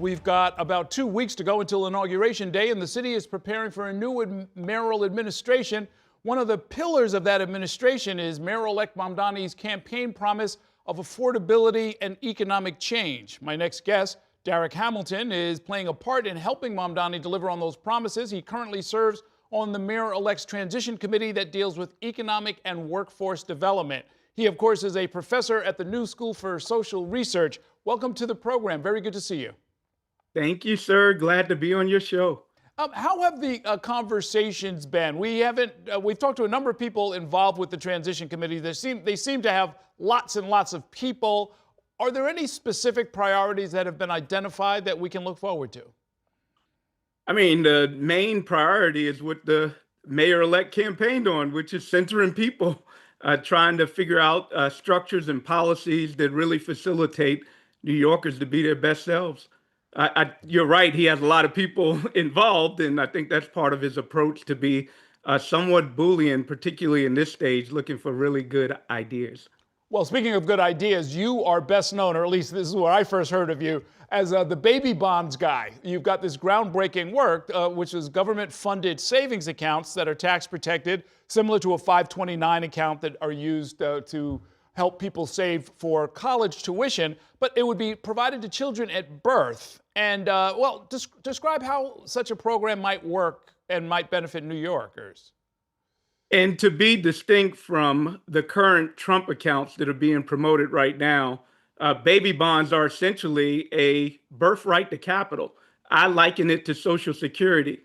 We've got about 2 weeks to go until Inauguration Day, and the city is preparing for a new mayoral administration. One of the pillars of that administration is Mayor-elect Mamdani's campaign promise of affordability and economic change. My next guest, Darrick Hamilton, is playing a part in helping Mamdani deliver on those promises. He currently serves on the Mayor-elect's transition committee that deals with economic and workforce development. He, of course, is a professor at the New School for Social Research. Welcome to the program. Very good to see you. Thank you, sir. Glad to be on your show. How have the conversations been? We've talked to a number of people involved with the transition committee. They seem to have lots and lots of people. Are there any specific priorities that have been identified that we can look forward to? I mean, the main priority is what the mayor-elect campaigned on, which is centering people, trying to figure out structures and policies that really facilitate New Yorkers to be their best selves. You're right. He has a lot of people involved, and I think that's part of his approach to be somewhat Boolean, particularly in this stage, looking for really good ideas. Well, speaking of good ideas, you are best known, or at least this is where I first heard of you, as the baby bonds guy. You've got this groundbreaking work, which is government-funded savings accounts that are tax protected, similar to a 529 account that are used to help people save for college tuition, but it would be provided to children at birth. And, describe how such a program might work and might benefit New Yorkers. And to be distinct from the current Trump accounts that are being promoted right now, baby bonds are essentially a birthright to capital. I liken it to Social Security.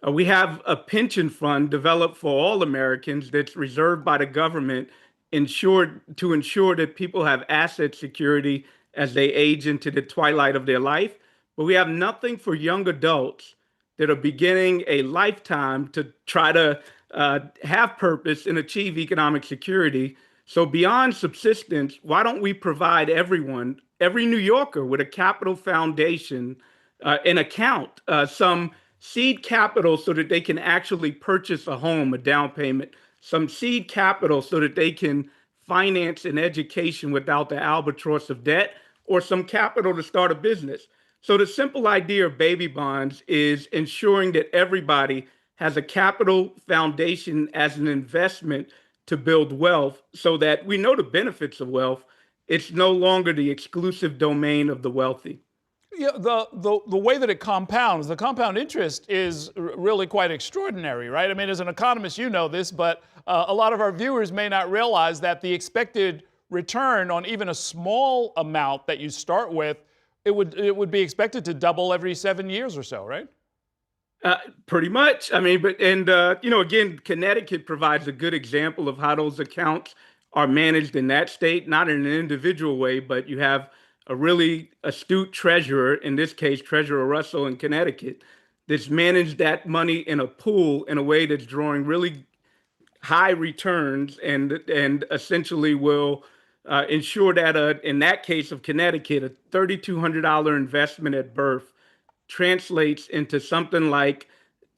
We have a pension fund developed for all Americans that's reserved by the government to ensure that people have asset security as they age into the twilight of their life. But we have nothing for young adults that are beginning a lifetime to try to have purpose and achieve economic security. So beyond subsistence, why don't we provide everyone, every New Yorker, with a capital foundation, an account, some seed capital so that they can actually purchase a home, a down payment, some seed capital so that they can finance an education without the albatross of debt, or some capital to start a business. So the simple idea of baby bonds is ensuring that everybody has a capital foundation as an investment to build wealth, so that we know the benefits of wealth. It's no longer the exclusive domain of the wealthy. Yeah, the way that it compounds, the compound interest is really quite extraordinary, right? I mean, as an economist, you know this, but a lot of our viewers may not realize that the expected return on even a small amount that you start with, it would be expected to double every 7 years or so, right? Pretty much. I mean, again, Connecticut provides a good example of how those accounts are managed in that state, not in an individual way, but you have a really astute treasurer, in this case, Treasurer Russell in Connecticut, that's managed that money in a pool in a way that's drawing really high returns and essentially will ensure that, in that case of Connecticut, a $3,200 investment at birth translates into something like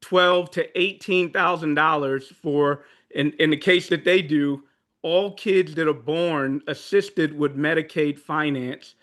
$12,000 to $18,000 for, in the case that they do, all kids that are born assisted with Medicaid finance.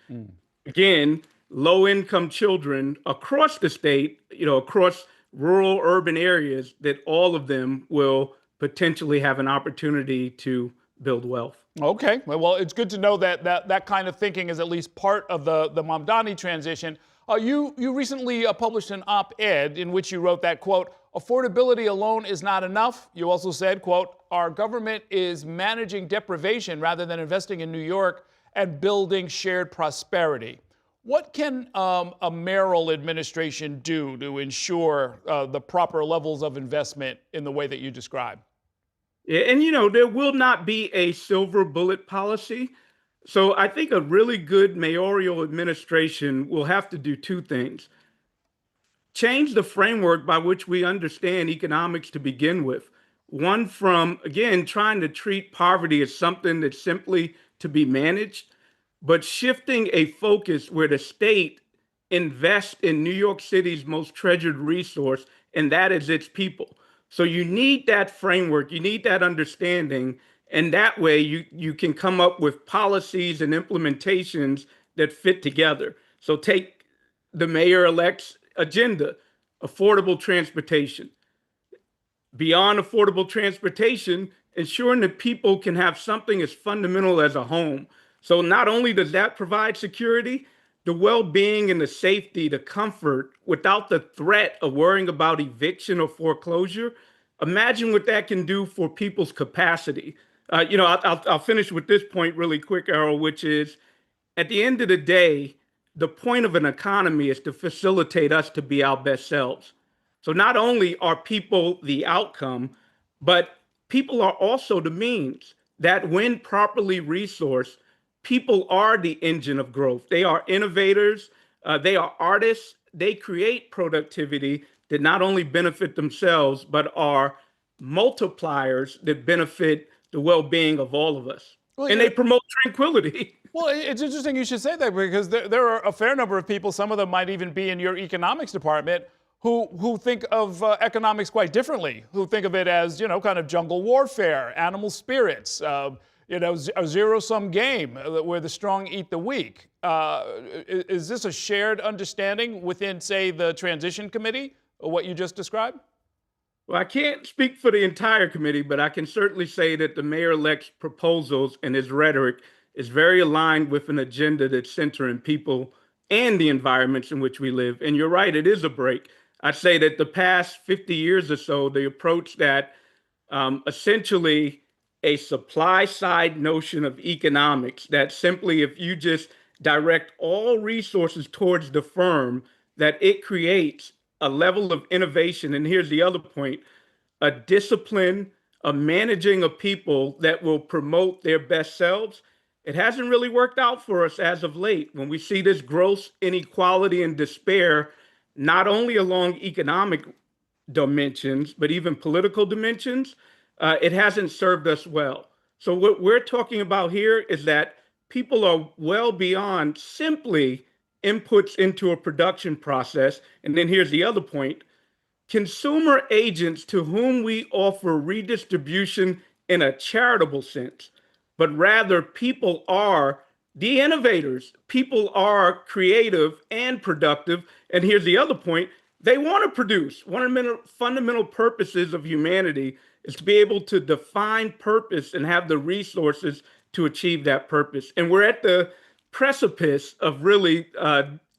Again, low-income children across the state, across rural, urban areas, that all of them will potentially have an opportunity to build wealth. Okay, well, it's good to know that kind of thinking is at least part of the Mamdani transition. You recently published an op-ed in which you wrote that, quote, affordability alone is not enough. You also said, quote, our government is managing deprivation rather than investing in New York and building shared prosperity. What can a mayoral administration do to ensure the proper levels of investment in the way that you describe? Yeah, and there will not be a silver bullet policy. So I think a really good mayoral administration will have to do two things. Change the framework by which we understand economics to begin with. One, from, again, trying to treat poverty as something that's simply to be managed, but shifting a focus where the state invests in New York City's most treasured resource, and that is its people. So you need that framework, you need that understanding, and that way you can come up with policies and implementations that fit together. So take the mayor-elect's agenda, affordable transportation. Beyond affordable transportation, ensuring that people can have something as fundamental as a home. So not only does that provide security, the well-being and the safety, the comfort without the threat of worrying about eviction or foreclosure. Imagine what that can do for people's capacity. I'll finish with this point really quick, Errol, which is at the end of the day, the point of an economy is to facilitate us to be our best selves. So not only are people the outcome, but people are also the means that when properly resourced, people are the engine of growth. They are innovators, they are artists, they create productivity that not only benefit themselves, but are multipliers that benefit the well-being of all of us. Well, And they promote tranquility. Well, it's interesting you should say that because there are a fair number of people, some of them might even be in your economics department, who think of economics quite differently, who think of it as, kind of jungle warfare, animal spirits, a zero-sum game where the strong eat the weak. Is this a shared understanding within, say, the transition committee, what you just described? Well, I can't speak for the entire committee, but I can certainly say that the mayor-elect's proposals and his rhetoric is very aligned with an agenda that's centering people and the environments in which we live. And you're right, it is a break. I'd say that the past 50 years or so, the approach that essentially a supply side notion of economics, that simply if you just direct all resources towards the firm, that it creates a level of innovation. And here's the other point, a discipline, a managing of people that will promote their best selves. It hasn't really worked out for us as of late. When we see this gross inequality and despair, not only along economic dimensions, but even political dimensions, it hasn't served us well. So what we're talking about here is that people are well beyond simply inputs into a production process. And then here's the other point, consumer agents to whom we offer redistribution in a charitable sense, but rather people are the innovators. People are creative and productive. And here's the other point, they want to produce. One of the fundamental purposes of humanity is to be able to define purpose and have the resources to achieve that purpose. And we're at the precipice of really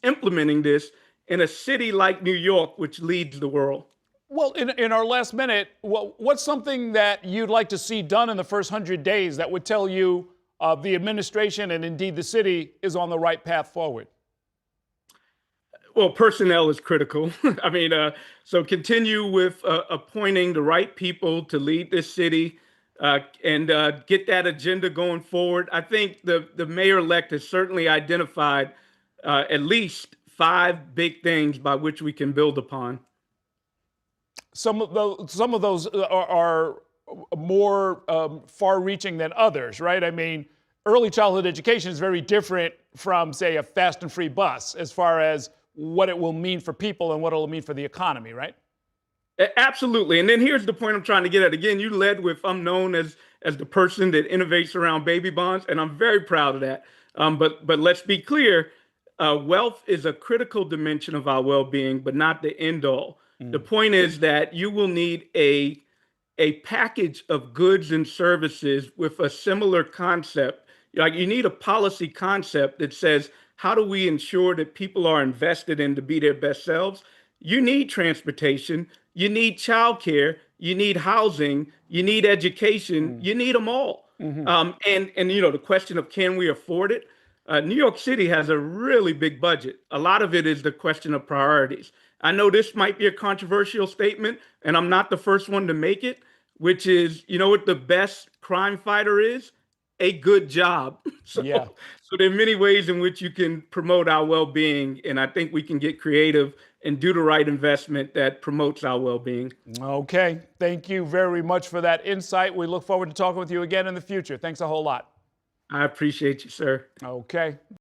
implementing this in a city like New York, which leads the world. Well, in our last minute, what's something that you'd like to see done in the first 100 days that would tell you the administration and indeed the city is on the right path forward? Well, personnel is critical. So continue with appointing the right people to lead this city and get that agenda going forward. I think the mayor-elect has certainly identified at least 5 big things by which we can build upon. Some of those are more far-reaching than others, right? I mean, early childhood education is very different from, say, a fast and free bus as far as what it will mean for people and what it will mean for the economy, right? Absolutely. And then here's the point I'm trying to get at. Again, you led with I'm known as the person that innovates around baby bonds, and I'm very proud of that. But let's be clear, wealth is a critical dimension of our well-being, but not the end all. The point is that you will need a package of goods and services with a similar concept. Like you need a policy concept that says, how do we ensure that people are invested in to be their best selves? You need transportation, you need childcare, you need housing, you need education, you need them all. And the question of can we afford it? New York City has a really big budget. A lot of it is the question of priorities. I know this might be a controversial statement, and I'm not the first one to make it, which is, you know what the best crime fighter is? A good job. So there are many ways in which you can promote our well-being, and I think we can get creative and do the right investment that promotes our well-being. Okay. Thank you very much for that insight. We look forward to talking with you again in the future. Thanks a whole lot. I appreciate you, sir. Okay.